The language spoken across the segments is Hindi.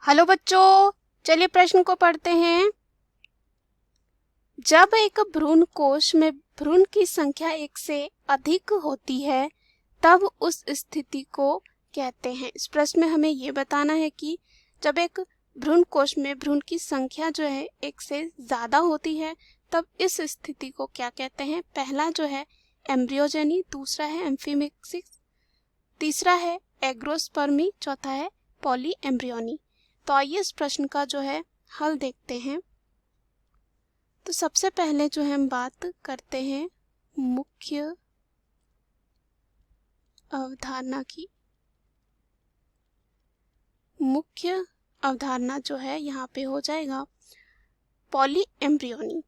हेलो बच्चों, चलिए प्रश्न को पढ़ते हैं। जब एक भ्रूण कोश में भ्रूण की संख्या एक से अधिक होती है तब उस स्थिति को कहते हैं। इस प्रश्न में हमें ये बताना है कि जब एक भ्रूण कोश में भ्रूण की संख्या जो है एक से ज्यादा होती है तब इस स्थिति को क्या कहते हैं। पहला जो है एम्ब्रियोजेनी, दूसरा है एम्फीमिक्सिस, तीसरा है एग्रोस्पर्मी, चौथा है पॉली एम्ब्रियोनी। तो आइए इस प्रश्न का जो है हल देखते हैं। तो सबसे पहले जो है हम बात करते हैं मुख्य अवधारणा की। मुख्य अवधारणा जो है यहाँ पे हो जाएगा पॉली एम्ब्रियोनी।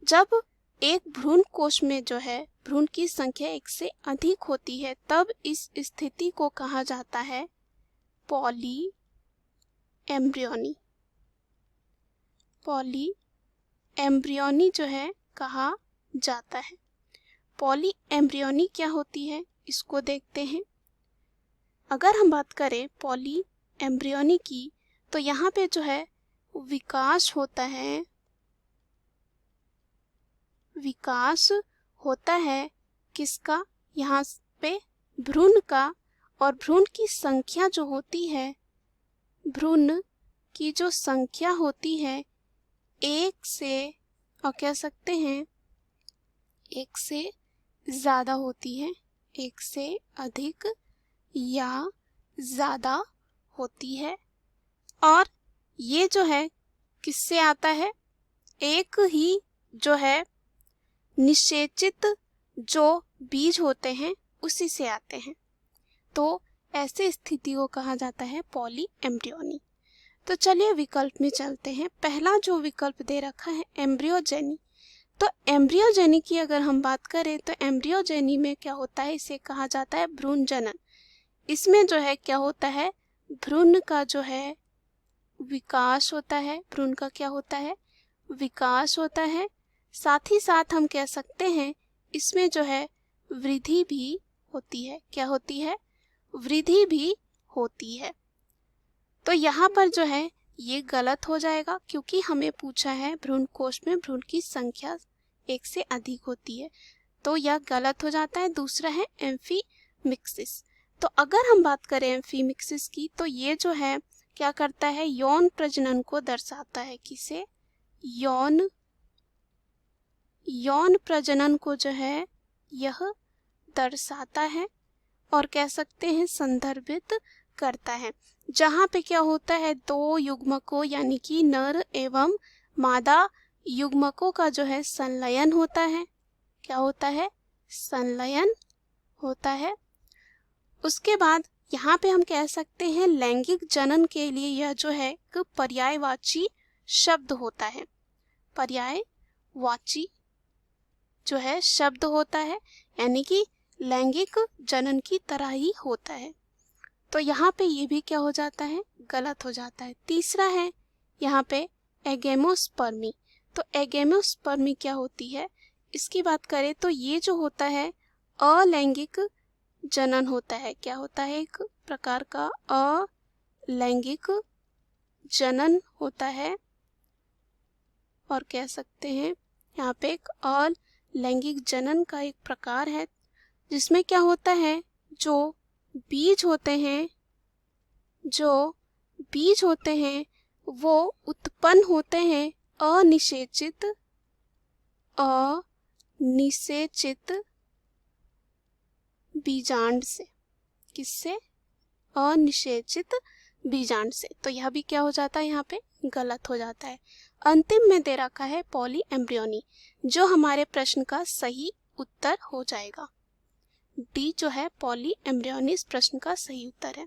जब एक भ्रूण कोश में जो है भ्रूण की संख्या एक से अधिक होती है तब इस स्थिति को कहा जाता है पॉली एम्ब्रियोनी। पॉली एम्ब्रियोनी जो है कहा जाता है। पॉली एम्ब्रियोनी क्या होती है इसको देखते हैं। अगर हम बात करें पॉली एम्ब्रियोनी की तो यहाँ पे जो है विकास होता है, विकास होता है किसका, यहाँ पे भ्रूण का। और भ्रूण की संख्या जो होती है, भ्रूण की जो संख्या होती है एक से, और कह सकते हैं एक से ज्यादा होती है, एक से अधिक या ज्यादा होती है। और ये जो है किससे आता है, एक ही जो है निषेचित जो बीज होते हैं उसी से आते हैं। तो ऐसे स्थिति को कहा जाता है पॉली एम्ब्रियोनी। तो चलिए विकल्प में चलते हैं। पहला जो विकल्प दे रखा है एम्ब्रियोजेनी। तो एम्ब्रियोजेनी की अगर हम बात करें तो एम्ब्रियोजेनी में क्या होता है, इसे कहा जाता है भ्रूण जनन। इसमें जो है क्या होता है, भ्रूण का जो है विकास होता है। भ्रूण का क्या होता है, विकास होता है। साथ ही साथ हम कह सकते हैं इसमें जो है वृद्धि भी होती है। क्या होती है, वृद्धि भी होती है। तो यहाँ पर जो है ये गलत हो जाएगा क्योंकि हमें पूछा है भ्रूण कोश में भ्रूण की संख्या एक से अधिक होती है, तो यह गलत हो जाता है। दूसरा है एम्फीमिक्सिस। तो अगर हम बात करें एम्फीमिक्सिस की तो ये जो है क्या करता है, यौन प्रजनन को दर्शाता है। किसे, यौन प्रजनन को जो है यह दर्शाता है और कह सकते हैं संदर्भित करता है। जहाँ पे क्या होता है, दो युग्मकों यानी कि नर एवं मादा युग्मकों का जो है संलयन होता है। क्या होता है, संलयन होता है। उसके बाद यहाँ पे हम कह सकते हैं लैंगिक जनन के लिए यह जो है एक पर्यायवाची शब्द होता है। पर्यायवाची जो है शब्द होता है, यानी कि लैंगिक जनन की तरह ही होता है। तो यहाँ पे ये भी क्या हो जाता है, गलत हो जाता है। तीसरा है यहाँ पे एगेमोस्पर्मी। तो एगेमोस्पर्मी क्या होती है, इसकी बात करें तो ये जो होता है अलैंगिक जनन होता है। क्या होता है, एक प्रकार का अलैंगिक जनन होता है। और कह सकते हैं यहाँ पे एक अलैंगिक जनन का एक प्रकार है जिसमें क्या होता है, जो बीज होते हैं वो उत्पन्न होते हैं अनिषेचित बीजांड से। किससे, अनिषेचित बीजांड से। तो यह भी क्या हो जाता है, यहाँ पे गलत हो जाता है। अंतिम में दे रखा है पॉली एम्ब्रियोनी, जो हमारे प्रश्न का सही उत्तर हो जाएगा। डी जो है पॉली एम्ब्रियोनी इस प्रश्न का सही उत्तर है।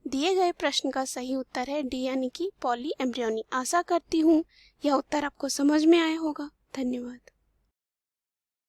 दिए गए प्रश्न का सही उत्तर है डी यानी कि पॉली एम्ब्रियोनी। आशा करती हूँ यह उत्तर आपको समझ में आया होगा। धन्यवाद।